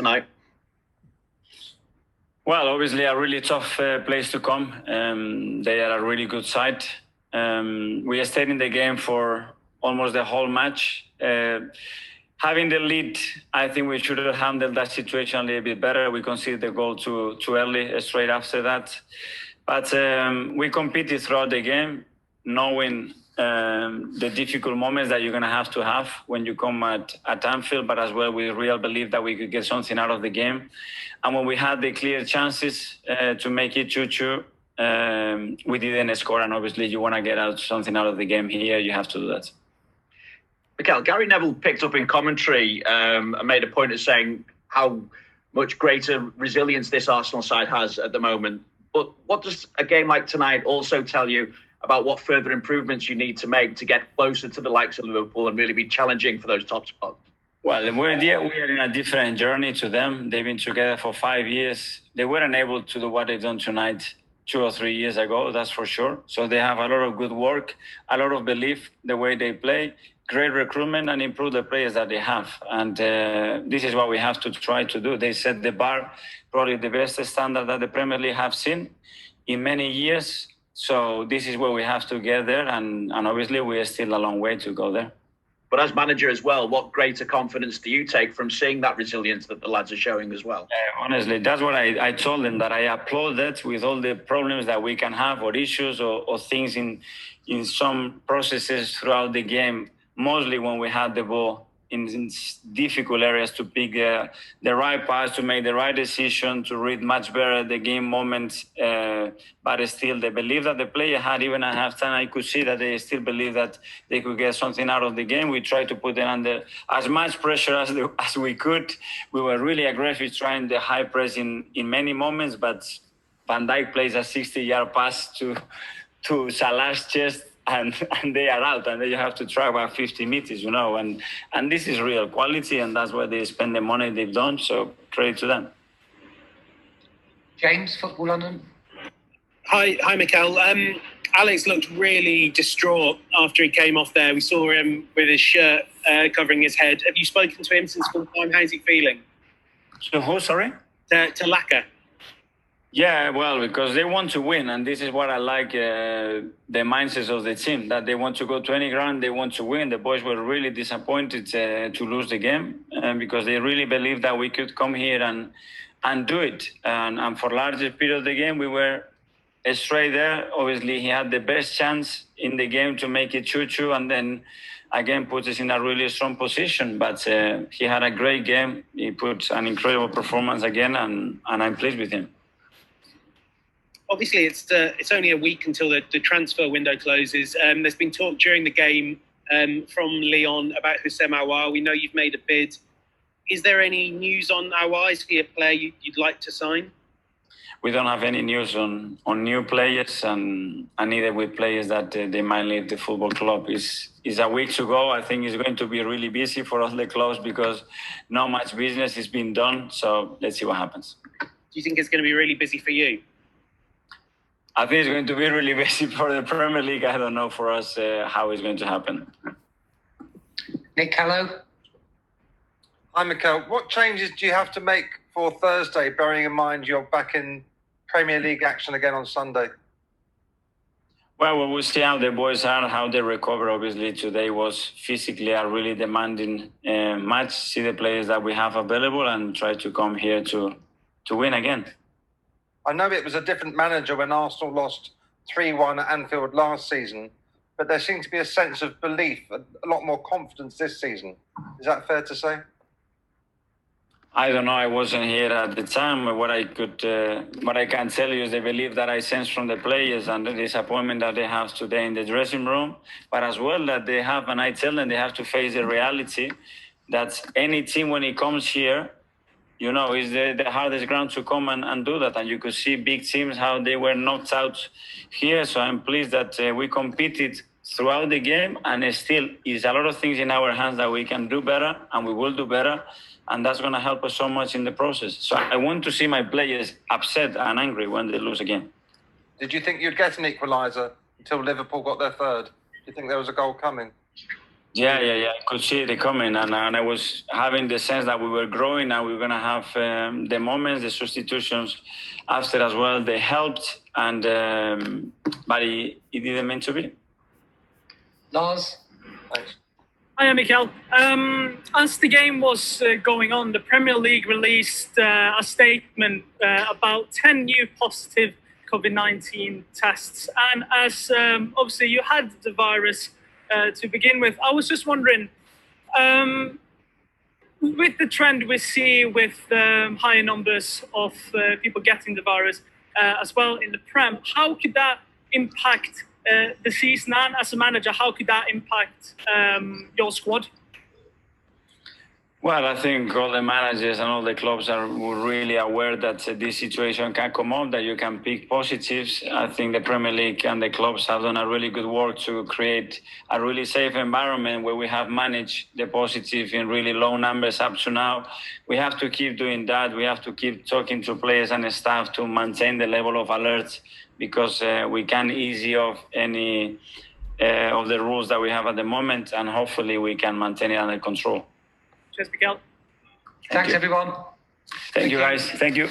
tonight? Well, obviously a really tough place to come. They are a really good side. We stayed in the game for almost the whole match. Having the lead, I think we should have handled that situation a little bit better. We conceded the goal too early, straight after that. But we competed throughout the game, knowing the difficult moments that you're going to have when you come at Anfield, but as well with real belief that we could get something out of the game. And when we had the clear chances to make it 2-2, we didn't score. And obviously you want to get something out of the game here, you have to do that. Mikel, Gary Neville picked up in commentary and made a point of saying how much greater resilience this Arsenal side has at the moment. But what does a game like tonight also tell you about what further improvements you need to make to get closer to the likes of Liverpool and really be challenging for those top spots? Well, we are in a different journey to them. They've been together for 5 years. They weren't able to do what they've done tonight 2 or 3 years ago, that's for sure. So they have a lot of good work, a lot of belief, the way they play, great recruitment, and improve the players that they have. And this is what we have to try to do. They set the bar, probably the best standard that the Premier League have seen in many years. So this is where we have to get there. And obviously, we are still a long way to go there. But as manager as well, what greater confidence do you take from seeing that resilience that the lads are showing as well? Honestly, that's what I told them, that I applaud that with all the problems that we can have or issues or things in some processes throughout the game, mostly when we had the ball in difficult areas to pick the right pass, to make the right decision, to read much better the game moments. But still, the belief that the player had, even at halftime, I could see that they still believe that they could get something out of the game. We tried to put them under as much pressure as we could. We were really aggressive, trying the high press in many moments, but Van Dijk plays a 60-yard pass to Salah's chest, and they are out, and then you have to try about 50 meters, and this is real quality, and that's why they spend the money they've done, so credit to them. James, Football London. Hi, Mikel. Alex looked really distraught after he came off there. We saw him with his shirt covering his head. Have you spoken to him since full time? How's he feeling? So who, sorry? To Laka. Yeah, well, because they want to win, and this is what I like, the mindset of the team, that they want to go to any ground, they want to win. The boys were really disappointed to lose the game because they really believed that we could come here and do it. And for larger period of the game, we were straight there. Obviously, he had the best chance in the game to make it 2-2, and then again put us in a really strong position. But he had a great game. He put an incredible performance again, and I'm pleased with him. Obviously, it's only a week until the transfer window closes. There's been talk during the game from Lyon about Houssem Aouar. We know you've made a bid. Is there any news on Aouar? Is he a player you'd like to sign? We don't have any news on new players, and neither with players that they might leave the football club. Is a week to go. I think it's going to be really busy for all the clubs because not much business is being done. So let's see what happens. Do you think it's going to be really busy for you? I think it's going to be really busy for the Premier League. I don't know for us how it's going to happen. Nick Callow. Hi, Mikel. What changes do you have to make for Thursday, bearing in mind you're back in Premier League action again on Sunday? Well, we'll see how the boys are, how they recover. Obviously, today was physically a really demanding match. See the players that we have available and try to come here to win again. I know it was a different manager when Arsenal lost 3-1 at Anfield last season, but there seemed to be a sense of belief, a lot more confidence this season. Is that fair to say? I don't know. I wasn't here at the time. What I can tell you is the belief that I sense from the players and the disappointment that they have today in the dressing room, but as well that they have, and I tell them they have to face the reality that any team when it comes here, is the hardest ground to come and do that. And you could see big teams, how they were knocked out here. So I'm pleased that we competed throughout the game, and still is a lot of things in our hands that we can do better, and we will do better. And that's going to help us so much in the process. So I want to see my players upset and angry when they lose again. Did you think you'd get an equaliser until Liverpool got their third? Do you think there was a goal coming? Yeah. I could see it coming, and I was having the sense that we were growing, and we were going to have the moments, the substitutions after as well. They helped, and but it didn't mean to be. Lars? Thanks. Hi, Mikel. As the game was going on, the Premier League released a statement about 10 new positive COVID-19 tests. And as obviously you had the virus to begin with, I was just wondering, with the trend we see with higher numbers of people getting the virus as well in the Prem, how could that impact the season? And as a manager, how could that impact your squad? Well, I think all the managers and all the clubs are really aware that this situation can come up, that you can pick positives. I think the Premier League and the clubs have done a really good work to create a really safe environment where we have managed the positive in really low numbers up to now. We have to keep doing that. We have to keep talking to players and staff to maintain the level of alert, because we can't ease off any of the rules that we have at the moment, and hopefully we can maintain it under control. Cheers, Mikel. Thanks, everyone. Thank you, guys. Thank you.